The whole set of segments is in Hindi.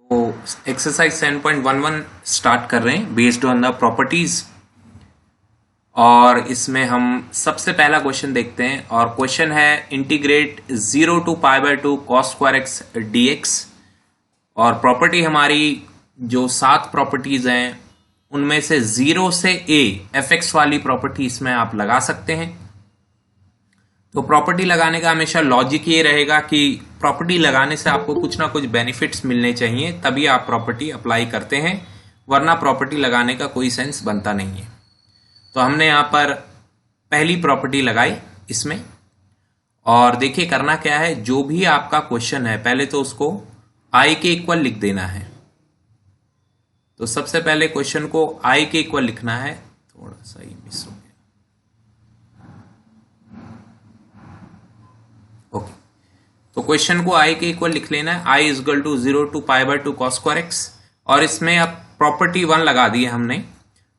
तो एक्सरसाइज 7.11 स्टार्ट कर रहे हैं बेस्ड ऑन द प्रॉपर्टीज। और इसमें हम सबसे पहला क्वेश्चन देखते हैं और क्वेश्चन है integrate 0 to π/2 cos square x dx। और प्रॉपर्टी हमारी जो 7 प्रॉपर्टीज हैं उनमें से 0 से a fx वाली प्रॉपर्टी इसमें आप लगा सकते हैं। तो प्रॉपर्टी लगाने का हमेशा लॉजिक ये रहेगा कि प्रॉपर्टी लगाने से आपको कुछ ना कुछ बेनिफिट्स मिलने चाहिए, तभी आप प्रॉपर्टी अप्लाई करते हैं, वरना प्रॉपर्टी लगाने का कोई सेंस बनता नहीं है। तो हमने यहाँ पर पहली प्रॉपर्टी लगाई इसमें, और देखिए करना क्या है, जो भी आपका क्वेश्चन है पहले तो उसको i के इक्वल लिख देना है। तो सबसे पहले क्वेश्चन को i के इक्वल लिखना है, थोड़ा सा ही मिस हो गया। ओके, तो क्वेश्चन को i के इक्वल लिख लेना है, i is equal to 0 to π/2 cos square x. और इसमें अब प्रॉपर्टी 1 लगा दी है हमने।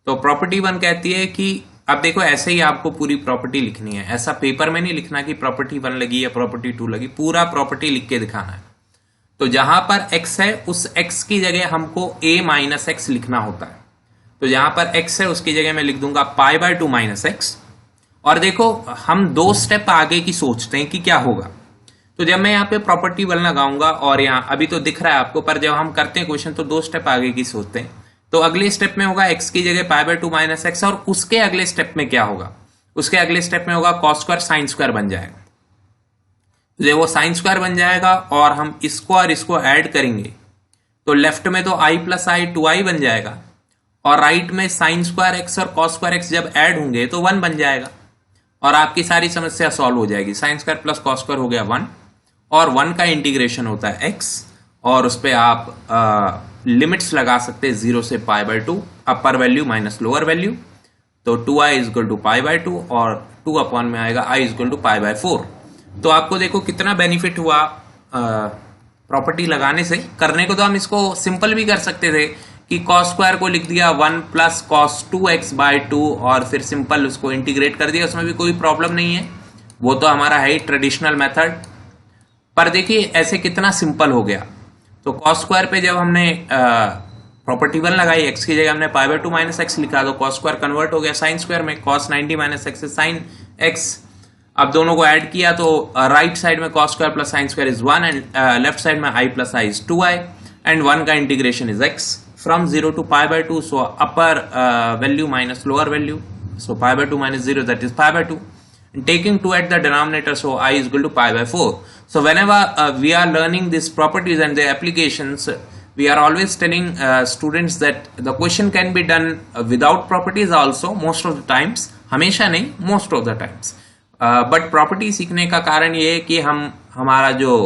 तो प्रॉपर्टी 1 कहती है कि अब देखो ऐसे ही आपको पूरी प्रॉपर्टी लिखनी है, ऐसा पेपर में नहीं लिखना कि प्रॉपर्टी 1 लगी या प्रॉपर्टी 2 लगी, पूरा प्रॉपर्टी लिख के दिखाना है। तो जहां पर x है उस x की जगह हमको a माइनस एक्स लिखना होता है। तो जहां पर x है उसकी जगह मैं लिख दूंगा π/2 माइनस एक्स। और देखो हम 2 स्टेप आगे की सोचते हैं कि क्या होगा। तो जब मैं यहाँ पे प्रॉपर्टी 1 लगाऊंगा और यहाँ अभी तो दिख रहा है आपको, पर जब हम करते हैं क्वेश्चन तो 2 स्टेप आगे की सोचते हैं। तो अगले स्टेप में होगा x की जगह π/2 माइनस एक्स, और उसके अगले स्टेप में क्या होगा, उसके अगले स्टेप में होगा cos स्क्वायर साइन स्क्वायर बन जाएगा। तो वो साइन स्क्वायर बन जाएगा और हम इसको और इसको ऐड करेंगे तो लेफ्ट में तो i प्लस i 2i बन जाएगा, और राइट में साइन स्क्वायर एक्स और cos स्क्वायर एक्स जब ऐड होंगे तो 1 बन जाएगा, और आपकी सारी समस्या सॉल्व हो जाएगी। Sine square plus cos square हो गया 1, और 1 का इंटीग्रेशन होता है x, और उस पर आप लिमिट्स लगा सकते हैं 0 से π/2, upper value minus lower value. तो 2i इज इक्वल टू π/2 और 2 अपॉन में आएगा i इज इक्वल टू π/4। तो आपको देखो कितना बेनिफिट हुआ प्रॉपर्टी लगाने से। करने को तो हम इसको सिंपल भी कर सकते थे कि cos स्क्वायर को लिख दिया 1 प्लस cos 2x/2 और फिर सिंपल उसको इंटीग्रेट कर दिया, उसमें भी कोई प्रॉब्लम नहीं है, वो तो हमारा है ही ट्रेडिशनल मेथड। पर देखिए ऐसे कितना सिंपल हो गया। तो cos स्क्वायर पे जब हमने प्रॉपर्टी 1 लगाई, x की जगह हमने π/2 माइनस एक्स लिखा, तो cos स्क्वायर कन्वर्ट हो गया साइन स्क्वायर में, cos 90 minus x sine x. अब दोनों को ऐड किया तो राइट साइड में cos square plus sine square is 1, and left side में i plus i is 2i, and 1 का integration is x from 0 to π/2। So upper value minus lower value, so π/2 minus 0, that is π/2. And taking 2 at the denominator, so i is equal to π/4. So whenever we are learning these properties and their applications, we are always telling students that the question can be done without properties also, most of the times, हमेशा नहीं, most of the times. But property सीखने का कारण ये है कि हमारा जो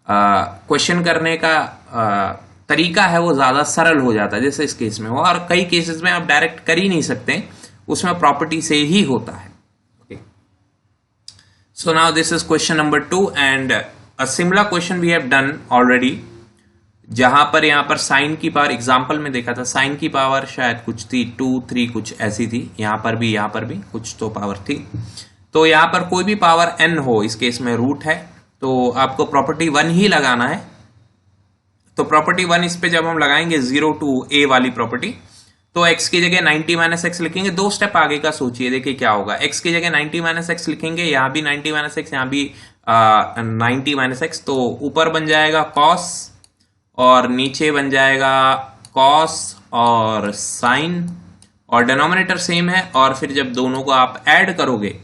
क्वेश्चन करने का तरीका है वो ज्यादा सरल हो जाता है, जैसे इस केस में हो, और कई केसेस में आप डायरेक्ट कर ही नहीं सकते, उसमें प्रॉपर्टी से ही होता है। So now this is question number 2, and a similar question we have done already, जहां पर यहाँ पर साइन की पावर एग्जाम्पल में देखा था, साइन की पावर शायद कुछ थी 2, 3 कुछ ऐसी थी, यहाँ पर भी कुछ तो पावर थी। तो यहाँ पर कोई भी पावर n हो, इस केस में रूट है, तो आपको प्रॉपर्टी 1 ही लगाना है। तो प्रॉपर्टी 1 इस पे जब हम लगाएंगे 0 to a वाली प्रॉपर्टी, तो x की जगह 90 माइनस एक्स लिखेंगे। 2 स्टेप आगे का सोचिए, देखिए क्या होगा। x की जगह 90 माइनस एक्स लिखेंगे, यहाँ भी 90 माइनस एक्स, यहाँ भी 90 माइनस एक्स। तो ऊपर बन जाएगा cos और नीचे बन जाएगा cos और sin, और डिनोमिनेटर सेम है। और फिर जब दोनों को आप ऐड करोगे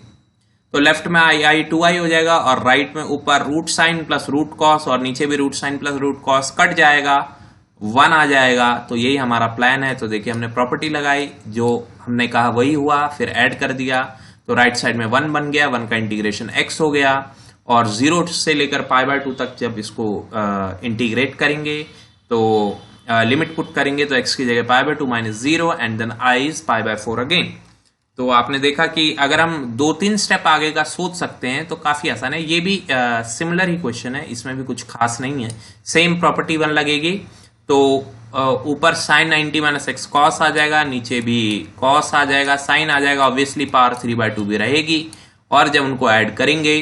तो लेफ्ट में i 2i हो जाएगा, और राइट में ऊपर root sine plus root cos, और नीचे भी root sine plus root cos, cut जाएगा, 1 आ जाएगा। तो यही हमारा प्लान है। तो देखिए हमने प्रॉपर्टी लगाई, जो हमने कहा वही हुआ, फिर ऐड कर दिया, तो राइट साइड में 1 बन गया, 1 का इंटीग्रेशन x हो गया, और 0 से लेकर π/2 तक जब इसको इंटीग्रेट करेंगे तो लिमिट पुट करेंगे तो x की जगह π/2 minus 0, and then i is π/4 again. तो आपने देखा कि अगर हम 2-3 स्टेप आगे का सोच सकते हैं तो काफी आसान है। ये भी सिमिलर ही क्वेश्चन है, इसमें भी कुछ खास नहीं है। सेम प्रॉपर्टी 1 लगेगी, तो ऊपर साइन 90 माइनस एक्स कॉस आ जाएगा, नीचे भी कॉस आ जाएगा, साइन आ जाएगा, ऑब्वियसली पावर 3/2 भी रहेगी, और जब उनको ऐड करेंगे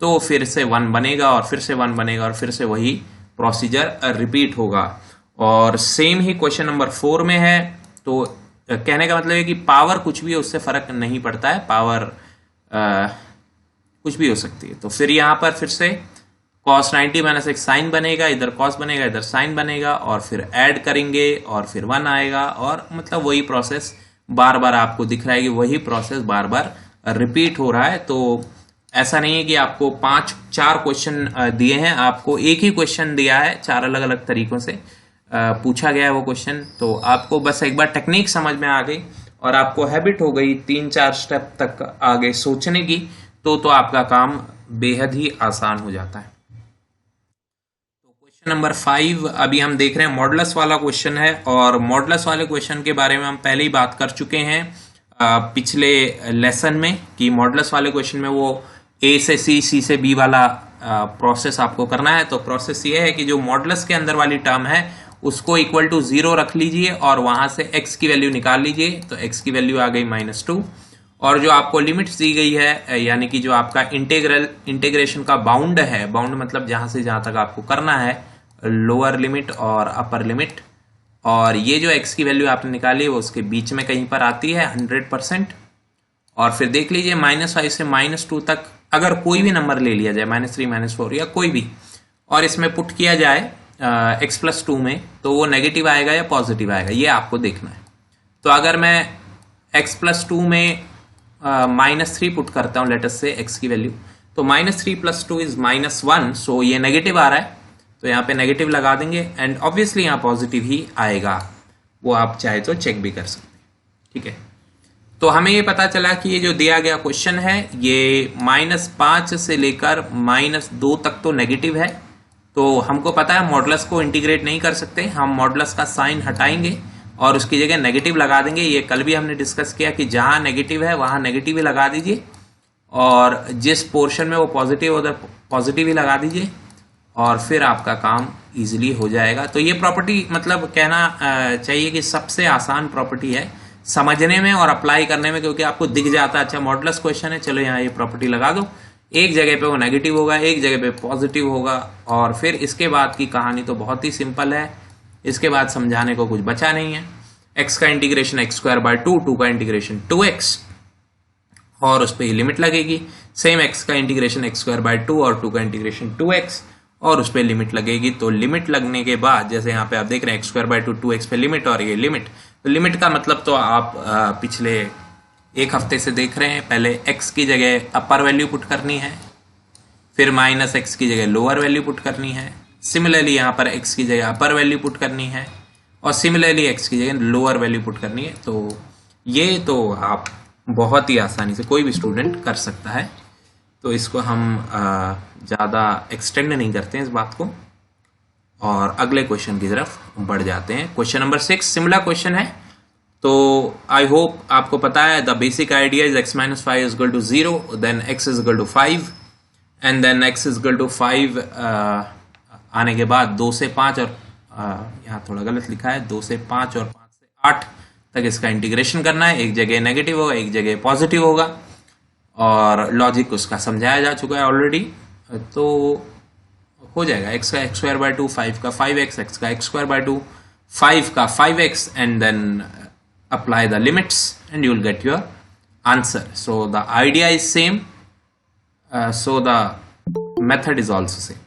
तो फिर से 1 बनेगा, और फिर से 1 बनेगा, और फिर से वही प्रोसीजर रिपीट होगा। और सेम ही क्वेश्चन नंबर 4 में है। तो कहने का मतलब है कि पावर कुछ भी है, उससे फर्क नहीं पड़ता है, पावर कुछ भी हो सकती है। तो फिर यहाँ पर फिर से cos 90 माइनस एक साइन बनेगा, इधर cos बनेगा, इधर साइन बनेगा, और फिर ऐड करेंगे और फिर 1 आएगा, और मतलब वही प्रोसेस बार बार आपको दिख रहा है कि वही प्रोसेस बार बार रिपीट हो रहा है। तो ऐसा नहीं है कि आपको 4 क्वेश्चन दिए हैं, आपको एक ही क्वेश्चन दिया है, 4 अलग अलग तरीकों से पूछा गया है वो क्वेश्चन। तो आपको बस एक बार टेक्निक समझ में आ गई और आपको हैबिट हो गई 3-4 स्टेप तक आगे सोचने की, तो आपका काम बेहद ही आसान हो जाता है। तो क्वेश्चन नंबर 5 अभी हम देख रहे हैं, मॉडुलस वाला क्वेश्चन है, और मॉडुलस वाले क्वेश्चन के बारे में हम पहले ही बात कर चुके हैं पिछले लेसन में, कि मॉडुलस वाले क्वेश्चन में वो ए से सी, सी से बी वाला प्रोसेस आपको करना है। तो प्रोसेस ये है कि जो मॉडुलस के अंदर वाली टर्म है उसको इक्वल टू 0 रख लीजिए और वहां से x की वैल्यू निकाल लीजिए। तो x की वैल्यू आ गई -2, और जो आपको लिमिट्स दी गई है, यानी कि जो आपका इंटीग्रेशन का बाउंड है, बाउंड मतलब जहां से जहां तक आपको करना है, लोअर लिमिट और अपर लिमिट, और ये जो x की वैल्यू आपने निकाली है वो उसके बीच में कहीं पर आती है 100%। और फिर देख लीजिए -5 से -2 तक अगर कोई भी नंबर ले लिया जाए, -3, -4 या कोई भी, और इसमें पुट किया जाए x+2 में, तो वो नेगेटिव आएगा या पॉजिटिव आएगा, ये आपको देखना है। तो अगर मैं x+2 में -3 पुट करता हूं, लेटस से x की वैल्यू, तो -3 + 2 इज -1, सो ये नेगेटिव आ रहा है, तो यहाँ पे नेगेटिव लगा देंगे, एंड ऑब्वियसली यहाँ पॉजिटिव ही आएगा, वो आप चाहे तो चेक भी कर सकते हैं। ठीक है, तो हमें ये पता चला कि ये जो दिया गया क्वेश्चन है ये -5 से लेकर -2 तक तो नेगेटिव है। तो हमको पता है मॉडुलस को इंटीग्रेट नहीं कर सकते, हम मॉडुलस का साइन हटाएंगे और उसकी जगह नेगेटिव लगा देंगे। ये कल भी हमने डिस्कस किया कि जहां नेगेटिव है वहां नेगेटिव ही लगा दीजिए, और जिस पोर्शन में वो पॉजिटिव उधर पॉजिटिव ही लगा दीजिए, और फिर आपका काम इजीली हो जाएगा। तो ये प्रॉपर्टी मतलब कहना चाहिए कि सबसे आसान प्रॉपर्टी है समझने में और अप्लाई करने में, क्योंकि आपको दिख जाता है अच्छा मॉडुलस क्वेश्चन है, चलो यहाँ ये प्रॉपर्टी लगा दो, एक जगह पे वो नेगेटिव होगा, एक जगह पे पॉजिटिव होगा, और फिर इसके बाद की कहानी तो बहुत ही सिंपल है, इसके बाद समझाने को कुछ बचा नहीं है। x का इंटीग्रेशन x²/2, 2 का इंटीग्रेशन 2x, और उस पर ही लिमिट लगेगी। सेम x का इंटीग्रेशन x²/2 और 2 का इंटीग्रेशन 2x, और उस पर लिमिट लगेगी। तो लिमिट लगने के बाद जैसे यहाँ पे आप देख रहे हैं x²/2, 2x पे लिमिट, और ये लिमिट, तो लिमिट का मतलब तो आप पिछले एक हफ्ते से देख रहे हैं। पहले x की जगह अपर वैल्यू पुट करनी है, फिर -x की जगह लोअर वैल्यू पुट करनी है, सिमिलरली यहाँ पर x की जगह अपर वैल्यू पुट करनी है, और सिमिलरली x की जगह लोअर वैल्यू पुट करनी है। तो ये तो आप बहुत ही आसानी से कोई भी स्टूडेंट कर सकता है। तो इसको हम ज़्यादा एक्सटेंड नहीं करते हैं इस बात को, और अगले क्वेश्चन की तरफ बढ़ जाते हैं। क्वेश्चन नंबर 6 सिमिलर क्वेश्चन है। तो आई होप आपको पता है the basic idea is x-5 is equal to 0, then x is equal to 5, and then x is equal to 5 आने के बाद 2 से 5, और यहाँ थोड़ा गलत लिखा है, 2 से 5 और 5 से 8 तक इसका इंटीग्रेशन करना है। एक जगह नेगेटिव होगा, एक जगह पॉजिटिव होगा, और लॉजिक उसका समझाया जा चुका है ऑलरेडी। तो हो जाएगा x का x²/2, 5 का 5x, x का x²/2, 5 का 5x, and then apply the limits and you will get your answer. So the idea is same, so the method is also same.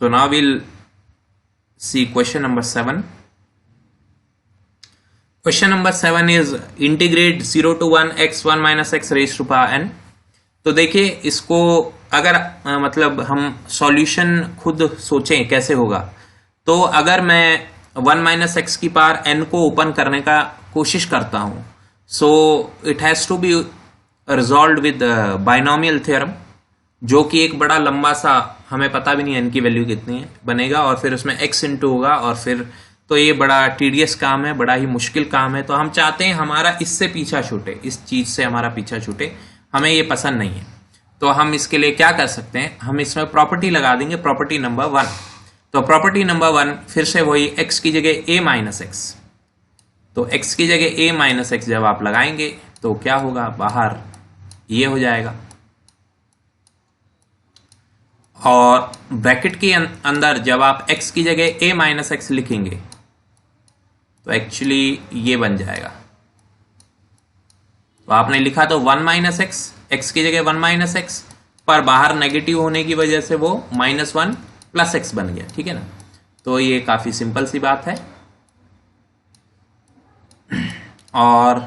So now we'll see question number 7. Question number 7 is integrate 0 to 1 x1 minus x raised to power n. तो देखिए इसको अगर मतलब हम सॉल्यूशन खुद सोचें कैसे होगा, तो अगर मैं 1 माइनस एक्स की पावर n को ओपन करने का कोशिश करता हूं, so it has to be resolve with binomial theorem, जो कि एक बड़ा लंबा सा, हमें पता भी नहीं n की वैल्यू कितनी है, बनेगा, और फिर उसमें x इंटू होगा, और फिर तो ये बड़ा टीडियस काम है, बड़ा ही मुश्किल काम है। तो हम चाहते हैं हमारा इससे पीछा छूटे, इस चीज से हमारा पीछा छूटे, हमें ये पसंद नहीं है। तो हम इसके लिए क्या कर सकते हैं, हम इसमें प्रॉपर्टी लगा देंगे, प्रॉपर्टी नंबर 1। तो प्रॉपर्टी नंबर 1 फिर से वही, x की जगह a माइनस एक्स, तो x की जगह a माइनस एक्स जब आप लगाएंगे तो क्या होगा, बाहर ये हो जाएगा, और ब्रैकेट के अंदर जब आप x की जगह a माइनस एक्स लिखेंगे तो एक्चुअली ये बन जाएगा। तो आपने लिखा तो 1 माइनस एक्स, एक्स की जगह 1 माइनस एक्स, पर बाहर नेगेटिव होने की वजह से वो -1 प्लस एक्स बन गया, ठीक है ना। तो ये काफी सिंपल सी बात है। और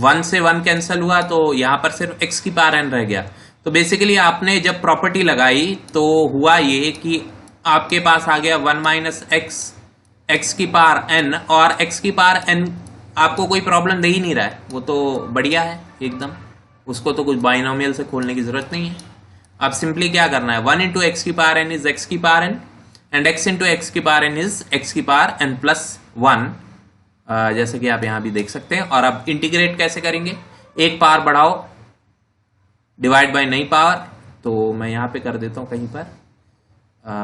1 से 1 कैंसिल हुआ तो यहां पर सिर्फ x की पावर n रह गया। तो बेसिकली आपने जब प्रॉपर्टी लगाई तो हुआ ये कि आपके पास आ गया 1 माइनस एक्स, एक्स की पावर n, और x की पावर n आपको कोई प्रॉब्लम दे ही नहीं रहा है, वो तो बढ़िया है एकदम, उसको तो कुछ बाइनोमियल से खोलने की जरूरत नहीं है। अब सिंपली क्या करना है, 1 इंटू एक्स की पावर n इज एक्स की power n and x into x की पावर n इज एक्स की पावर n प्लस 1, जैसे कि आप यहां भी देख सकते हैं। और अब इंटीग्रेट कैसे करेंगे, एक पावर बढ़ाओ डिवाइड बाय नई पावर, तो मैं यहां पे कर देता हूं कहीं पर,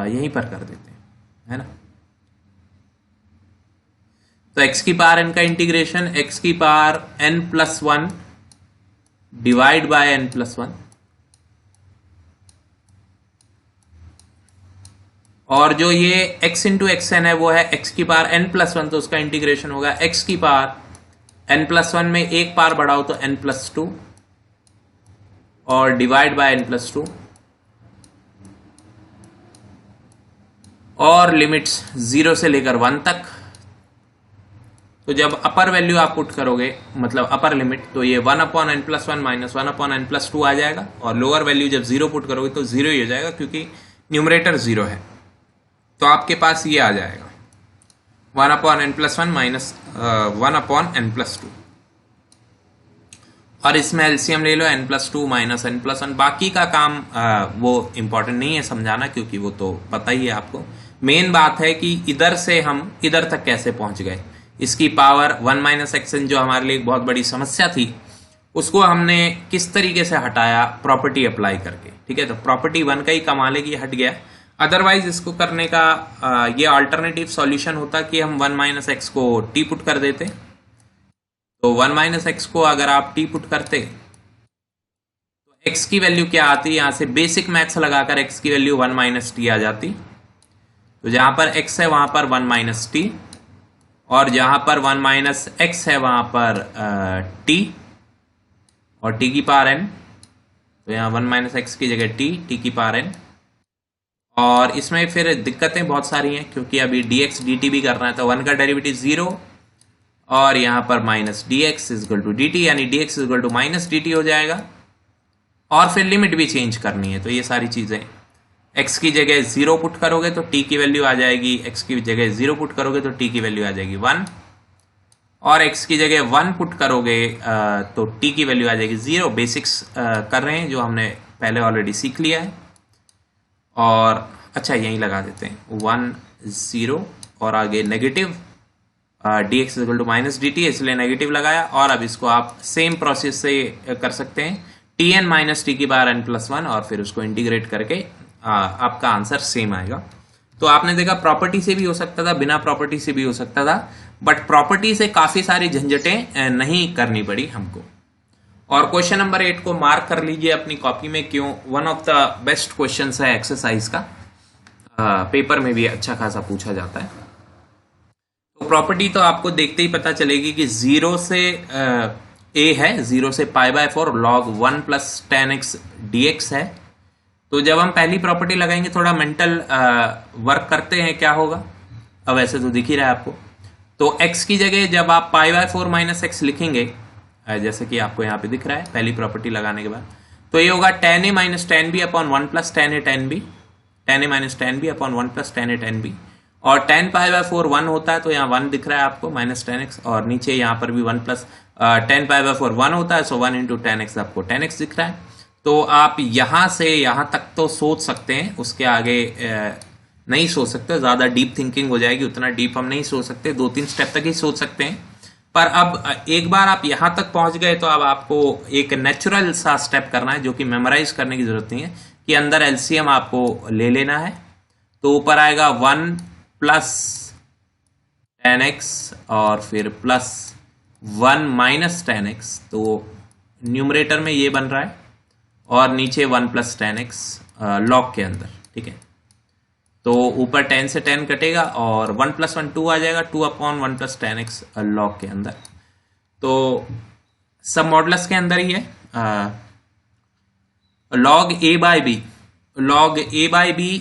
यहीं पर कर देते हैं, है ना। तो x की पावर n का इंटीग्रेशन x की power n plus 1 divide by n plus 1, और जो ये x इंटू एक्स एन है वो है x की पावर n प्लस 1, तो उसका इंटीग्रेशन होगा x की पावर n प्लस 1 में एक पावर बढ़ाओ तो n प्लस 2 और डिवाइड बाय n प्लस 2, और लिमिट्स 0 से लेकर 1 तक। तो जब अपर वैल्यू आप पुट करोगे, मतलब अपर लिमिट, तो ये 1 upon n plus 1 minus 1 upon n plus 2 आ जाएगा, और लोअर वैल्यू जब 0 पुट करोगे तो 0 ही हो जाएगा क्योंकि न्यूमरेटर 0 है। तो आपके पास ये आ जाएगा 1 upon n plus 1 minus 1 upon n plus 2, और इसमें एलसीएम ले लो n plus 2 minus n plus 1। बाकी का काम वो इंपॉर्टेंट नहीं है समझाना, क्योंकि वो तो पता ही है आपको। मेन बात है कि इधर से हम इधर तक कैसे पहुंच गए। इसकी पावर 1 माइनस एक्सन जो हमारे लिए एक बहुत बड़ी समस्या थी, उसको हमने किस तरीके से हटाया, प्रॉपर्टी अप्लाई करके, ठीक है। तो प्रॉपर्टी 1 का ही कमाल है कि हट गया। अदरवाइज इसको करने का ये अल्टरनेटिव सॉल्यूशन होता कि हम 1 माइनस एक्स को टी पुट कर देते। तो 1 माइनस एक्स को अगर आप टी पुट करते तो एक्स की वैल्यू क्या आती, यहां से बेसिक मैथ्स लगाकर एक्स की वैल्यू 1 माइनस टी आ जाती। तो जहां पर एक्स है वहां पर 1 माइनस टी, और जहां पर 1 माइनस एक्स है वहां पर टी और टी की पावर n, तो यहाँ 1 माइनस एक्स की जगह टी की पावर n। और इसमें फिर दिक्कतें बहुत सारी हैं, क्योंकि अभी dx dt भी करना है, तो 1 का डेरिवेटिव 0, और यहाँ पर minus dx is equal to dt, यानी dx is equal to minus dt हो जाएगा, और फिर लिमिट भी चेंज करनी है। तो ये सारी चीजें, x की जगह 0 पुट करोगे तो t की वैल्यू आ जाएगी, x की जगह 0 पुट करोगे तो t की वैल्यू आ जाएगी 1, और x की जगह 1 पुट करोगे तो t की वैल्यू आ जाएगी 0। बेसिक्स कर रहे हैं जो हमने पहले ऑलरेडी सीख लिया है। और अच्छा यहीं लगा देते हैं 1 0, और आगे negative dx equal to minus dt, इसलिए नेगेटिव लगाया। और अब इसको आप सेम प्रोसेस से कर सकते हैं, tn माइनस टी की पावर n प्लस 1, और फिर उसको इंटीग्रेट करके आपका आंसर सेम आएगा। तो आपने देखा प्रॉपर्टी से भी हो सकता था, बिना प्रॉपर्टी से भी हो सकता था, बट प्रॉपर्टी से काफी सारी झंझटें नहीं करनी पड़ी हमको। और क्वेश्चन नंबर 8 को मार्क कर लीजिए अपनी कॉपी में, क्यों, one of the best questions है एक्सरसाइज का, पेपर में भी अच्छा खासा पूछा जाता है। तो प्रॉपर्टी तो आपको देखते ही पता चलेगी कि 0 से a है, 0 से π/4 log 1 plus ten x dx है। तो जब हम पहली प्रॉपर्टी लगाएंगे, थोड़ा मेंटल वर्क करते हैं, क्या होगा। अब ऐसे तो दिख ही रहा है आपको। तो x की जगह जब आप π/4 माइनस एक्स लिखेंगे, जैसे कि आपको यहाँ पे दिख रहा है पहली प्रॉपर्टी लगाने के बाद, तो ये होगा tan a minus tan b upon 1 plus tan a tan b, tan a minus tan b upon 1 plus tan a tan b। और tan π/4 1 होता है, तो यहाँ 1 दिख रहा है आपको माइनस tan x, और नीचे यहाँ पर भी 1 प्लस tan π/4 1 होता है, सो 1 इंटू tan x आपको tan x दिख रहा है। तो आप यहां से यहां तक तो सोच सकते हैं, उसके आगे नहीं सोच सकते, ज्यादा डीप थिंकिंग हो जाएगी, उतना डीप हम नहीं सोच सकते, 2-3 स्टेप तक ही सोच सकते हैं। पर अब एक बार आप यहां तक पहुंच गए तो अब आपको एक नेचुरल सा स्टेप करना है, जो कि मेमोराइज करने की जरूरत नहीं है, कि अंदर एलसीएम आपको ले लेना है। तो ऊपर आएगा 1 प्लस tan x और फिर प्लस 1 माइनस tan x, तो न्यूमरेटर में ये बन रहा है, और नीचे 1 प्लस tan x लॉग के अंदर। ठीक है। तो ऊपर 10 से 10 कटेगा और 1 + 1 2 आ जाएगा, 2/1 + 10x लॉग के अंदर। तो सब मॉडुलस के अंदर ही है। Log a by b, log a by b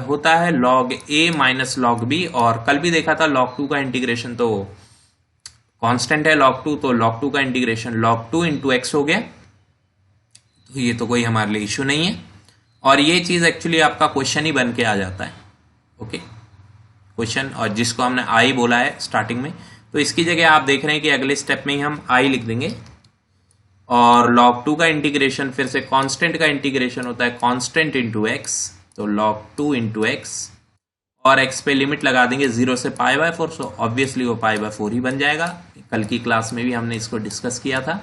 होता है log a minus log b। और कल भी देखा था log 2 का इंटीग्रेशन तो कांस्टेंट है log 2, तो log 2 का इंटीग्रेशन log 2 इंटू एक्स हो गया। तो ये तो कोई हमारे लिए इश्यू नहीं है, और ये चीज एक्चुअली आपका क्वेश्चन ही बन के आ जाता है। ओके, क्वेश्चन, और जिसको हमने आई बोला है स्टार्टिंग में, तो इसकी जगह आप देख रहे हैं कि अगले स्टेप में ही हम आई लिख देंगे। और log 2 का इंटीग्रेशन फिर से कांस्टेंट का इंटीग्रेशन होता है कांस्टेंट इंटू एक्स, तो log 2 इंटू एक्स, और x पे लिमिट लगा देंगे 0 से π/4, सो ऑब्वियसली वो π/4 ही बन जाएगा। कल की क्लास में भी हमने इसको डिस्कस किया था,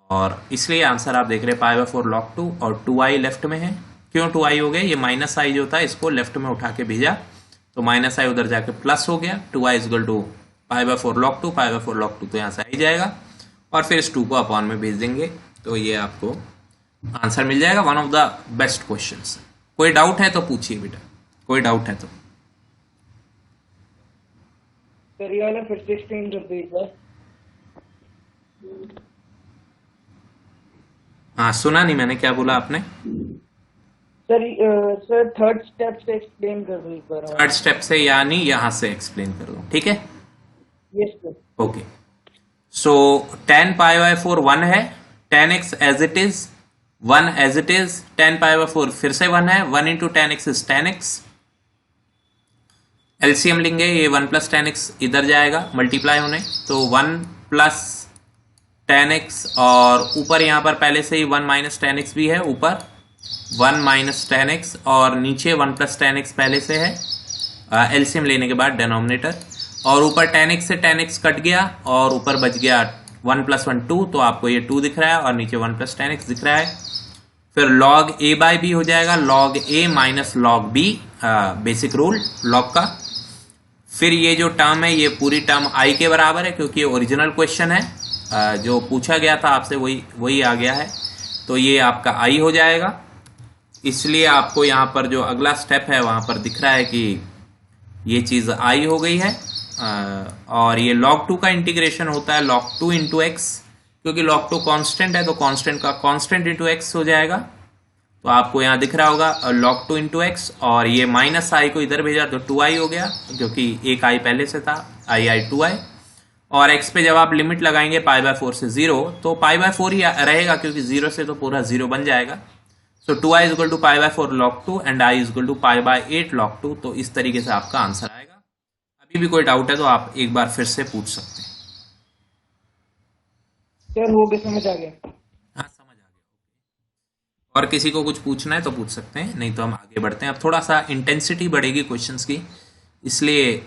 और इसलिए आंसर आप देख रहे हैं π/4 log 2, और 2i लेफ्ट में है। क्यों 2i हो गया? ये माइनस आई जो था इसको लेफ्ट में उठा के भेजा, तो माइनस आई उधर जाके प्लस हो गया। 2i = π/4 log 2, π/4 log 2 तो यहाँ से आ ही जाएगा, और फिर इस 2 को अपॉन में भेज देंगे, तो ये आपको आंसर मिल जाएगा। One of the best questions. कोई डाउट है तो पूछिए बेटा, कोई डाउट है तो। सर ये वाला फिर से एक्सप्लेन कर दीजिए। हाँ, सुना नहीं मैंने, क्या बोला आपने? सर थर्ड स्टेप से एक्सप्लेन कर दीजिए। थर्ड स्टेप से यानी यहाँ से एक्सप्लेन कर दो, ठीक है? Yes sir. ओके, सो 10 π/4 1 है, 10x as it is, 1 as it is, 10 π/4 फिर से 1 है, 1 × 10x इज 10x। एलसीएम लेंगे, ये 1 + 10x इधर जाएगा मल्टीप्लाई होने, तो 1 + 10x, और ऊपर यहां पर पहले से ही 1 - 10x भी है, ऊपर 1 - 10x, और नीचे 1 + 10x पहले से है एलसीएम लेने के बाद डिनोमिनेटर, और ऊपर 10x से 10x कट गया, और ऊपर बच गया 1 + 1 2, तो आपको ये 2 दिख रहा है, और नीचे 1 + 10x दिख रहा है। फिर log a बाय b हो जाएगा, log a minus log b, basic rule log का। फिर ये जो टर्म है ये पूरी टर्म i के बराबर है, क्योंकि ये ओरिजिनल क्वेश्चन है, जो पूछा गया था आपसे वही आ गया है, तो ये आपका i हो जाएगा। इसलिए आपको यहाँ पर जो अगला स्टेप है वहां पर दिख रहा है कि ये चीज i हो गई है। और ये log 2 का इंटीग्रेशन होता है log 2 इंटू एक्स, क्योंकि log 2 कांस्टेंट है, तो कांस्टेंट का कांस्टेंट इंटू एक्स हो जाएगा। तो आपको यहाँ दिख रहा होगा log 2 इंटू एक्स, और ये माइनस आई को इधर भेजा तो 2i हो गया, क्योंकि एक i पहले से था, i 2i। और x पे जब आप लिमिट लगाएंगे π/4 से 0, तो π/4 ही रहेगा, क्योंकि 0 से तो पूरा 0 बन जाएगा। सो 2i = π/4 log 2 and i = π/8 log 2। तो इस तरीके से आपका आंसर आएगा। अभी भी कोई डाउट है तो आप एक बार फिर से पूछ सकते हैं। सर हो गया, समझ आ गया। हाँ, समझ आ गया। और किसी को कुछ पूछना है तो पूछ सकते हैं, नहीं तो हम आगे बढ़ते हैं। अब थोड़ा सा इंटेंसिटी बढ़ेगी क्वेश्चंस की, इसलिए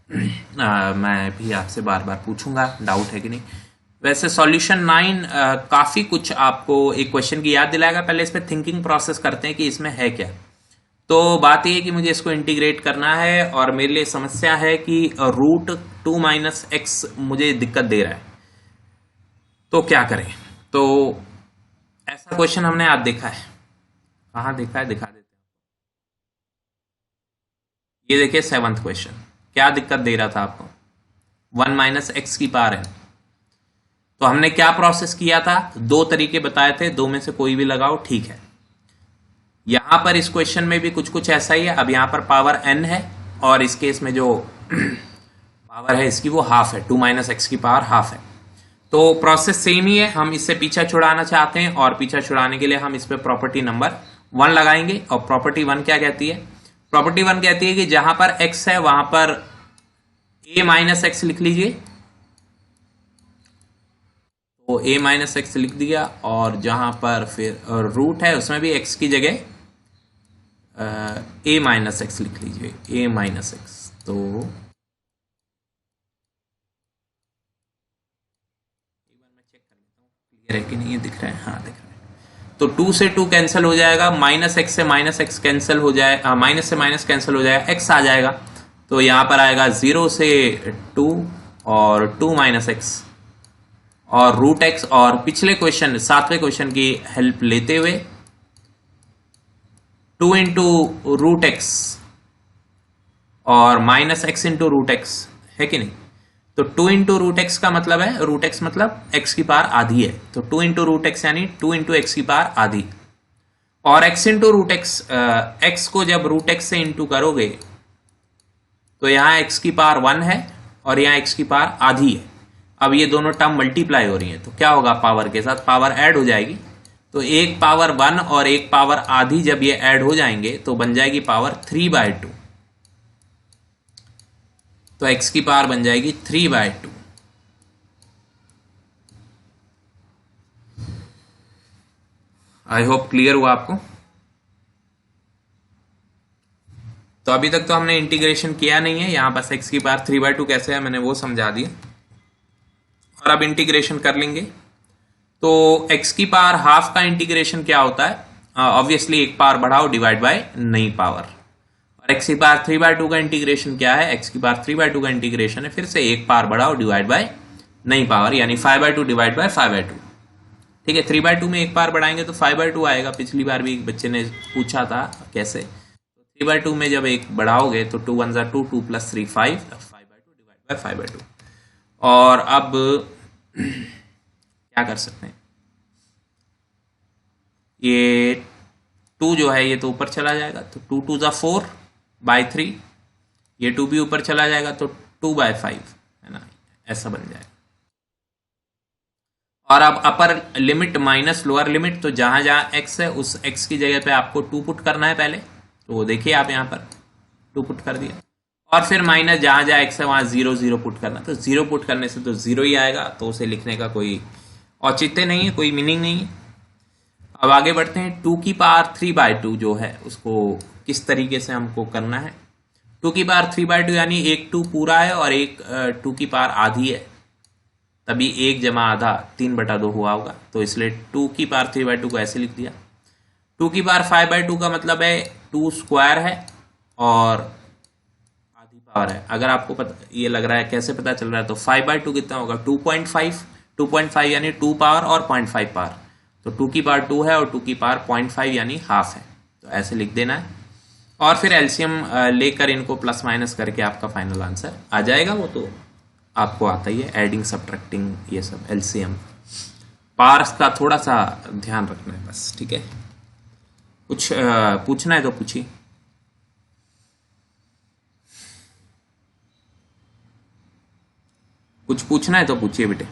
मैं भी आपसे बार बार पूछूंगा डाउट है कि नहीं। वैसे सॉल्यूशन 9 काफी कुछ आपको एक क्वेश्चन की याद दिलाएगा। पहले इस पे थिंकिंग प्रोसेस करते हैं कि इसमें है क्या। तो बात यह है कि मुझे इसको इंटीग्रेट करना है, और मेरे लिए समस्या है कि √2 - x मुझे दिक्कत दे रहा है, तो क्या करें। तो ऐसा क्वेश्चन हमने आज देखा है, कहाँ देखा है दिखा देते हैं। ये देखिए 7th क्वेश्चन, क्या दिक्कत दे रहा था आपको? 1 - x की पावर n। तो हमने क्या प्रोसेस किया था? 2 तरीके बताए थे, 2 में से कोई भी लगाओ, ठीक है। यहां पर इस क्वेश्चन में भी कुछ ऐसा ही है। अब यहां पर पावर n है, और इस केस में जो पावर है इसकी वो हाफ है, 2 - x की पावर हाफ है। तो प्रोसेस सेम ही है। हम इससे पीछा छुड़ाना चाहते हैं, और पीछा छुड़ाने के लिए हम इस पे प्रॉपर्टी नंबर 1 लगाएंगे। और प्रॉपर्टी 1 क्या कहती है? प्रॉपर्टी 1 कहती है कि जहां पर x है वहां पर a - x लिख लीजिए। तो a - x लिख दिया, और जहां पर फिर रूट है उसमें भी x की जगह a - x लिख लीजिए, a - x। तो एक बार मैं चेक कर लेता हूँ क्लियर है कि नहीं, दिख रहा है? हाँ, दिख रहा है। तो 2 से 2 कैंसिल हो जाएगा, -x से -x कैंसिल हो जाए, माइनस से माइनस कैंसिल हो जाएगा, x आ जाएगा। तो यहां पर आएगा 0 से 2 और 2 - x और √x। और पिछले क्वेश्चन 7वें क्वेश्चन की हेल्प लेते हुए 2 इंटू रूट एक्स और minus x into root x, है कि नहीं? तो 2 इंटू रूट एक्स का मतलब है, रूट एक्स मतलब एक्स की पावर आधी है, तो 2 इंटू रूट एक्स यानी 2 इंटू एक्स की पावर आधी। और x into root x, x को जब रूट एक्स से इंटू करोगे तो यहाँ x की पावर 1 है और यहाँ x की पावर आधी है। अब ये दोनों टर्म मल्टीप्लाई हो रही हैं तो क्या होगा, पावर के साथ पावर ऐड हो जाएगी। तो एक पावर 1 और एक पावर आधी जब ये ऐड हो जाएंगे तो बन जाएगी पावर 3/2। तो x की पावर बन जाएगी 3/2। आई होप क्लियर हुआ आपको। तो अभी तक तो हमने इंटीग्रेशन किया नहीं है, यहां बस x की पावर 3/2 कैसे है मैंने वो समझा दिया, और अब इंटीग्रेशन कर लेंगे। तो x की पावर हाफ का इंटीग्रेशन क्या होता है, ऑब्वियसली एक पावर बढ़ाओ डिवाइड बाय नई पावर। और x की पावर 3/2 का इंटीग्रेशन क्या है, x की पावर 3/2 का इंटीग्रेशन है फिर से एक पावर बढ़ाओ डिवाइड बाय नई पावर, यानी 5/2 डिवाइड बाय 5/2। ठीक है, 3/2 में एक पावर बढ़ाएंगे तो 5/2 आएगा। पिछली बार भी एक बच्चे ने पूछा था कैसे, 3/2 में जब एक बढ़ाओगे तो 2 1 2, 2 + 3 5, 5/2 डिवाइड बाय 5/2। और अब क्या कर सकते हैं, ये 2 जो है ये तो ऊपर चला जाएगा, तो 2 2 = 4/3, ये 2 भी ऊपर चला जाएगा तो 2/5, है ना, ऐसा बन जाएगा। और अब upper limit minus lower limit, तो जहां जहां x है उस x की जगह पे आपको 2 पुट करना है पहले, तो देखिए आप यहां पर 2 पुट कर दिया, और फिर माइनस जहां जहां x है वहां 0 0 पुट करना, तो 0 पुट करने से तो 0 ही आएगा, तो उसे लिखने का कोई औचित्य नहीं है, कोई मीनिंग नहीं है। अब आगे बढ़ते हैं, 2 की पावर 3/2 जो है उसको किस तरीके से हमको करना है। 2 की पावर 3/2 यानी एक 2 पूरा है और एक 2 की पावर आधी है, तभी 1 जमा आधा 3/2 हुआ होगा, तो इसलिए 2 की पावर 3/2 को ऐसे लिख दिया। 2 की पावर 5/2 का मतलब है 2 स्क्वायर है और आधी पावर है। अगर आपको पता ये लग रहा है कैसे पता चल रहा है, तो 5/2 कितना होगा, 2.5, 2.5 यानी 2 पावर और 0.5 पावर, तो 2 की पावर 2 है और 2 की पावर 0.5 यानी हाफ है, तो ऐसे लिख देना है। और फिर एलसीएम लेकर इनको प्लस माइनस करके आपका फाइनल आंसर आ जाएगा, वो तो आपको आता ही है, एडिंग सब्ट्रैक्टिंग ये सब, एलसीएम पार्स का थोड़ा सा ध्यान रखना है बस, ठीक है। कुछ पूछना है तो पूछिए। कुछ पूछना है तो पूछिए बेटे।